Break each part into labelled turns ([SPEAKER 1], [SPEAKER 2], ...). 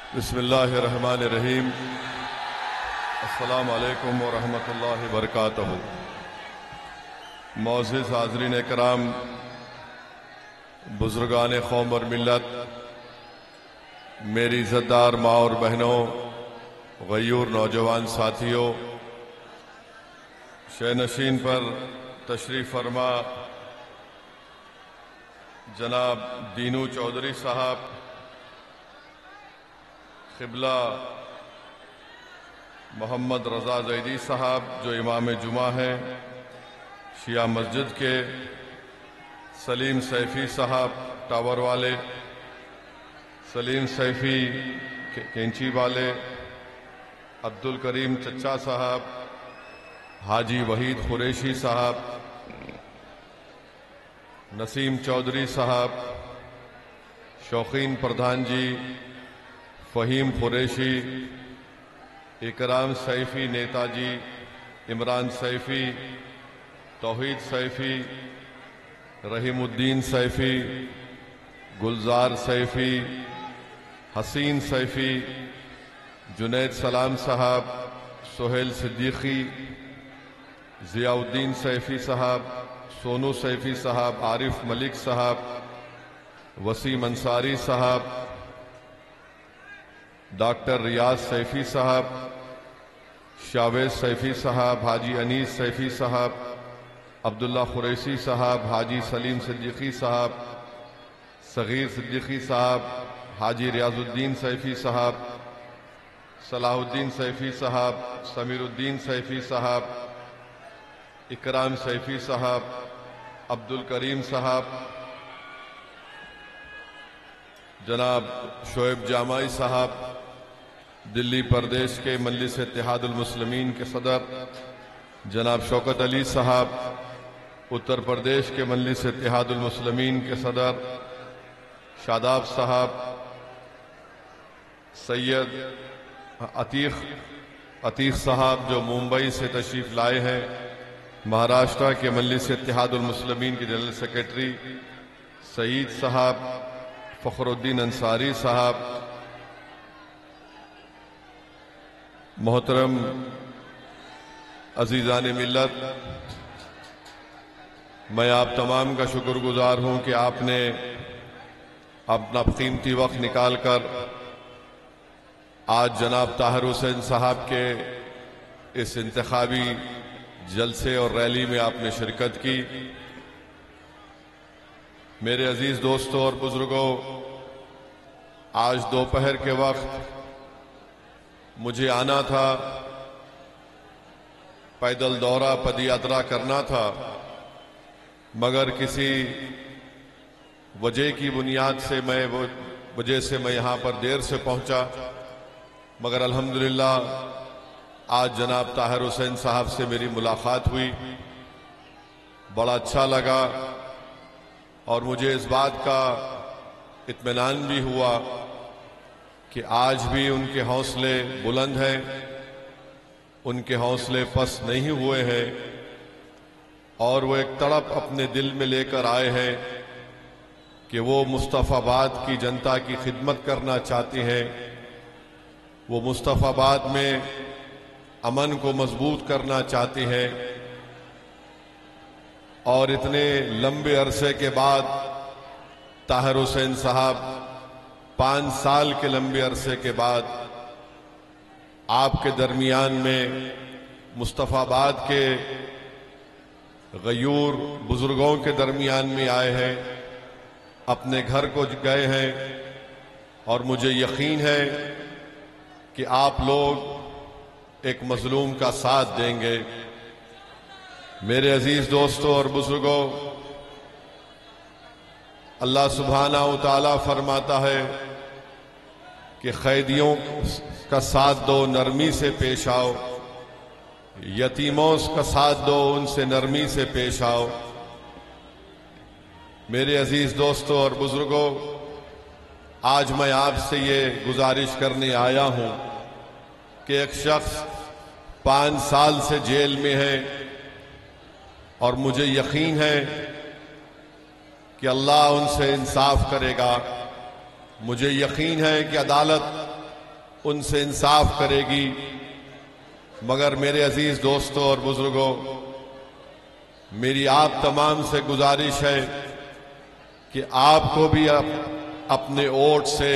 [SPEAKER 1] बिस्मिल्लाहिर्रहमानिर्रहीम। अस्सलामु अलैकुम व रहमतुल्लाहि व बरकातहू। मोअज़्ज़िज़ हाज़रीन कराम, बुज़ुर्गान कौम और मिल्लत, मेरी इज़्ज़तदार माँ और बहनों, गयूर नौजवान साथियों, शहनशीन पर तशरीफ़ फरमा जनाब दीनू चौधरी साहब, क़िबला मोहम्मद रज़ा ज़ैदी साहब जो इमाम जुमा हैं, शिया मस्जिद के, सलीम सैफ़ी साहब टावर वाले, सलीम सैफ़ी कैंची वाले, अब्दुल करीम चच्चा साहब, हाजी वहीद कुरैशी साहब, नसीम चौधरी साहब, शौकीन प्रधान जी, फ़हीम कुरैशी, इकराम सैफ़ी नेताजी, इमरान सैफ़ी, तौहीद सैफ़ी, रहीमुद्दीन सैफ़ी, गुलजार सैफ़ी, हसीन सैफ़ी, जुनैद सलाम साहब, सोहेल सिद्दीकी, ज़ियाउद्दीन सैफ़ी साहब, सोनू सैफ़ी साहब, आरिफ मलिक साहब, वसीम अंसारी साहब, डॉक्टर रियाज सैफ़ी साहब, शावेज सैफ़ी साहब, हाजी अनीस सैफ़ी साहब, अब्दुल्ला कुरैशी साहब, हाजी सलीम सिद्दीकी साहब, सगीर सिद्दीकी साहब, हाजी रियाजुद्दीन सैफ़ी साहब, सलाहुद्दीन सैफ़ी साहब, समीरुद्दीन सैफ़ी साहब, इकराम सैफ़ी साहब, अब्दुल करीम साहब, जनाब शोएब जामाई साहब, दिल्ली प्रदेश के मजलिस इत्तेहादुल मुस्लिमीन के सदर जनाब शौकत अली साहब, उत्तर प्रदेश के मजलिस इत्तेहादुल मुस्लिमीन के सदर शादाब साहब, सैयद अतीक साहब जो मुंबई से तशरीफ लाए हैं, महाराष्ट्र के मजलिस इत्तेहादुल मुस्लिमीन के जनरल सेक्रेटरी सईद साहब, फ़खरुद्दीन अंसारी साहब, मोहतरम अजीज़ान मिल्लत, मैं आप तमाम का शुक्रगुजार हूँ कि आपने अपना कीमती वक्त निकाल कर आज जनाब ताहिर हुसैन साहब के इस इंतखाबी जलसे और रैली में आपने शिरकत की। मेरे अजीज दोस्तों और बुजुर्गों, आज दोपहर के वक्त मुझे आना था, पैदल दौरा पदयात्रा करना था, मगर किसी वजह की बुनियाद से मैं यहाँ पर देर से पहुंचा। मगर अल्हम्दुलिल्लाह आज जनाब ताहिर हुसैन साहब से मेरी मुलाकात हुई, बड़ा अच्छा लगा और मुझे इस बात का इत्मीनान भी हुआ कि आज भी उनके हौसले बुलंद हैं, उनके हौसले पस्त नहीं हुए हैं और वो एक तड़प अपने दिल में लेकर आए हैं कि वो मुस्तफ़ाबाद की जनता की खिदमत करना चाहते हैं, वो मुस्तफ़ाबाद में अमन को मजबूत करना चाहते हैं और इतने लंबे अरसे के बाद ताहिर हुसैन साहब 5 साल के लंबे अरसे के बाद आपके दरमियान में मुस्तफ़ाबाद के गयूर बुजुर्गों के दरमियान में आए हैं, अपने घर को गए हैं और मुझे यकीन है कि आप लोग एक मजलूम का साथ देंगे। मेरे अजीज दोस्तों और बुजुर्गों, अल्लाह सुब्हाना व तआला फरमाता है कि कैदियों का साथ दो, नरमी से पेश आओ, यतीमों का साथ दो, उनसे नरमी से पेश आओ। मेरे अजीज दोस्तों और बुजुर्गों, आज मैं आपसे ये गुजारिश करने आया हूं कि एक शख्स 5 साल से जेल में है और मुझे यकीन है कि अल्लाह उनसे इंसाफ करेगा। मुझे यकीन है कि अदालत उनसे इंसाफ करेगी। मगर मेरे अजीज दोस्तों और बुजुर्गों, मेरी आप तमाम से गुजारिश है कि आपको भी अपने वोट से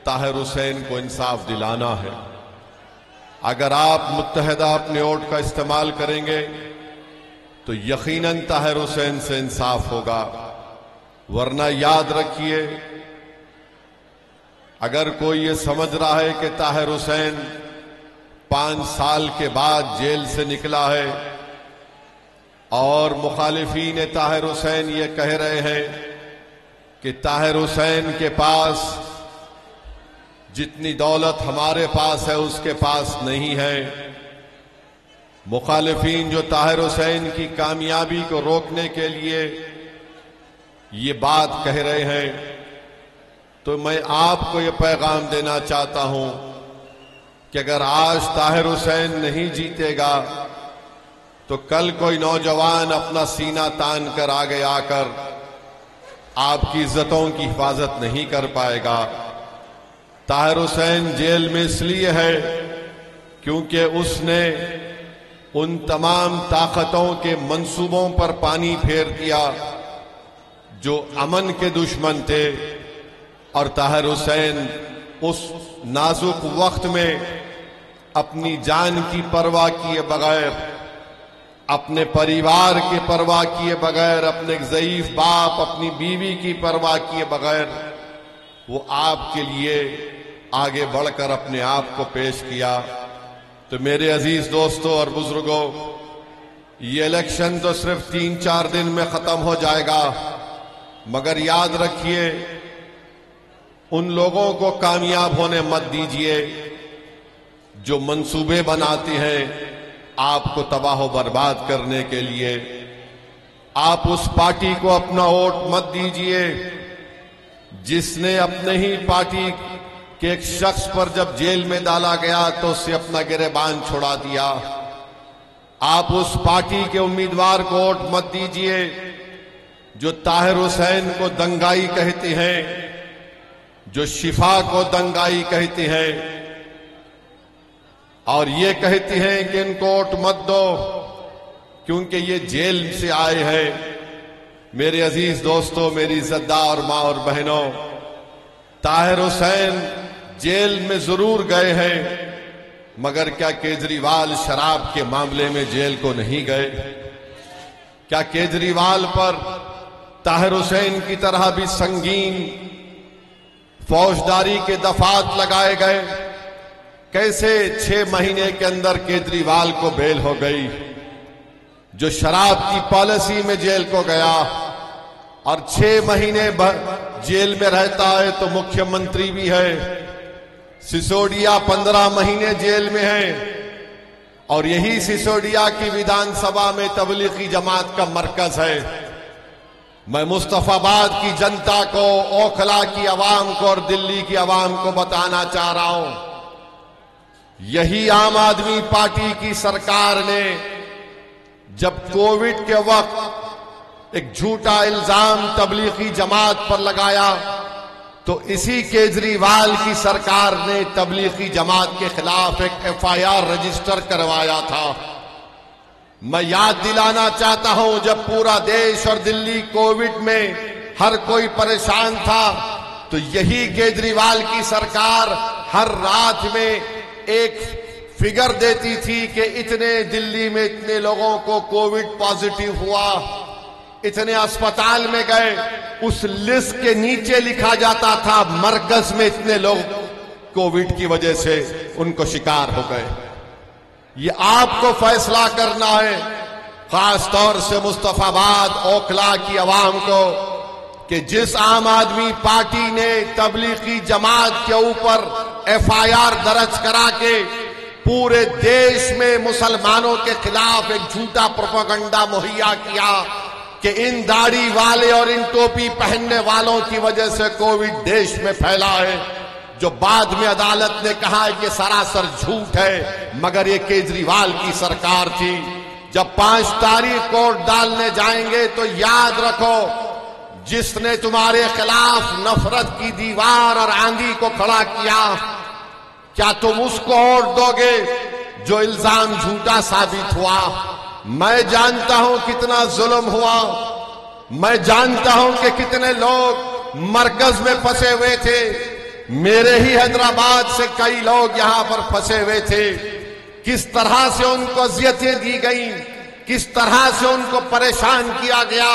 [SPEAKER 1] ताहिर हुसैन को इंसाफ दिलाना है। अगर आप मुत्तहदा अपने वोट का इस्तेमाल करेंगे तो यकीनन ताहिर हुसैन से इंसाफ होगा। वरना याद रखिए, अगर कोई ये समझ रहा है कि ताहिर हुसैन 5 साल के बाद जेल से निकला है और मुखालिफीन ताहिर हुसैन ये कह रहे हैं कि ताहिर हुसैन के पास जितनी दौलत हमारे पास है उसके पास नहीं है, मुखालिफीन जो ताहिर हुसैन की कामयाबी को रोकने के लिए ये बात कह रहे हैं, तो मैं आपको ये पैगाम देना चाहता हूं कि अगर आज ताहिर हुसैन नहीं जीतेगा तो कल कोई नौजवान अपना सीना तान कर आगे आकर आपकी इज्जतों की हिफाजत नहीं कर पाएगा। ताहिर हुसैन जेल में इसलिए है क्योंकि उसने उन तमाम ताकतों के मंसूबों पर पानी फेर दिया जो अमन के दुश्मन थे, और ताहिर हुसैन उस नाजुक वक्त में अपनी जान की परवाह किए बगैर, अपने परिवार की परवाह किए बगैर, अपने ज़ईफ बाप, अपनी बीवी की परवाह किए बगैर वो आपके लिए आगे बढ़कर अपने आप को पेश किया। तो मेरे अजीज दोस्तों और बुजुर्गों, ये इलेक्शन तो सिर्फ 3-4 दिन में खत्म हो जाएगा, मगर याद रखिए उन लोगों को कामयाब होने मत दीजिए जो मंसूबे बनाते हैं आपको तबाह बर्बाद करने के लिए। आप उस पार्टी को अपना वोट मत दीजिए जिसने अपने ही पार्टी के एक शख्स पर जब जेल में डाला गया तो उससे अपना गिरेबान छुड़ा दिया। आप उस पार्टी के उम्मीदवार को वोट मत दीजिए जो ताहिर हुसैन को दंगाई कहते हैं, जो शिफा को दंगाई कहते हैं और ये कहते हैं कि इनको वोट मत दो क्योंकि ये जेल से आए हैं। मेरे अजीज दोस्तों, मेरी इज्जतदार मां और बहनों, ताहिर हुसैन जेल में जरूर गए हैं, मगर क्या केजरीवाल शराब के मामले में जेल को नहीं गए? क्या केजरीवाल पर ताहिर हुसैन की तरह भी संगीन फौजदारी के दफात लगाए गए? कैसे 6 महीने के अंदर केजरीवाल को बेल हो गई? जो शराब की पॉलिसी में जेल को गया और 6 महीने जेल में रहता है तो मुख्यमंत्री भी है। सिसोदिया 15 महीने जेल में है और यही सिसोदिया की विधानसभा में तबलीगी जमात का मरकज है। मैं मुस्तफाबाद की जनता को, ओखला की आवाम को और दिल्ली की आवाम को बताना चाह रहा हूं, यही आम आदमी पार्टी की सरकार ने जब कोविड के वक्त एक झूठा इल्जाम तबलीगी जमात पर लगाया तो इसी केजरीवाल की सरकार ने तबलीगी जमात के खिलाफ एक FIR रजिस्टर करवाया था। मैं याद दिलाना चाहता हूं, जब पूरा देश और दिल्ली कोविड में हर कोई परेशान था तो यही केजरीवाल की सरकार हर रात में एक फिगर देती थी कि इतने दिल्ली में इतने लोगों को कोविड पॉजिटिव हुआ, इतने अस्पताल में गए। उस लिस्ट के नीचे लिखा जाता था मरकज में इतने लोग कोविड की वजह से उनको शिकार हो गए। ये आपको फैसला करना है, खास तौर से मुस्तफाबाद, ओखला की आवाम को, कि जिस आम आदमी पार्टी ने तबलीगी जमात के ऊपर FIR दर्ज करा के पूरे देश में मुसलमानों के खिलाफ एक झूठा प्रोपेगेंडा मुहैया किया कि इन दाढ़ी वाले और इन टोपी पहनने वालों की वजह से कोविड देश में फैला है, जो बाद में अदालत ने कहा है कि सरासर झूठ है, मगर ये केजरीवाल की सरकार थी। जब 5 तारीख को डालने जाएंगे तो याद रखो, जिसने तुम्हारे खिलाफ नफरत की दीवार और आंधी को खड़ा किया, क्या तुम उसको वोट दोगे जो इल्जाम झूठा साबित हुआ? मैं जानता हूं कितना जुल्म हुआ, मैं जानता हूं कि कितने लोग मरकज में फंसे हुए थे। मेरे ही हैदराबाद से कई लोग यहां पर फंसे हुए थे। किस तरह से उनको अजियतें दी गई, किस तरह से उनको परेशान किया गया।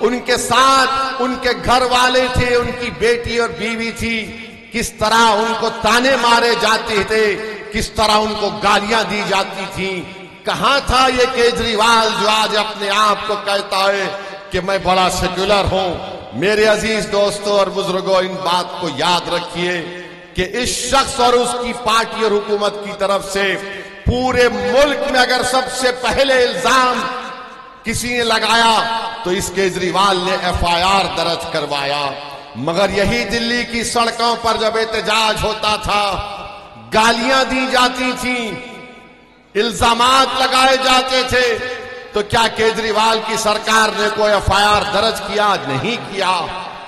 [SPEAKER 1] उनके साथ उनके घर वाले थे, उनकी बेटी और बीवी थी। किस तरह उनको ताने मारे जाते थे, किस तरह उनको गालियां दी जाती थी। कहां था ये केजरीवाल जो आज अपने आप को कहता है कि मैं बड़ा सेक्युलर हूं? मेरे अजीज दोस्तों और बुजुर्गों, इन बात को याद रखिए कि इस शख्स और उसकी पार्टी और हुकूमत की तरफ से पूरे मुल्क में अगर सबसे पहले इल्जाम किसी ने लगाया तो इस केजरीवाल ने FIR दर्ज करवाया। मगर यही दिल्ली की सड़कों पर जब एहतजाज होता था, गालियां दी जाती थी, इल्जामात लगाए जाते थे, तो क्या केजरीवाल की सरकार ने कोई FIR दर्ज किया? नहीं किया।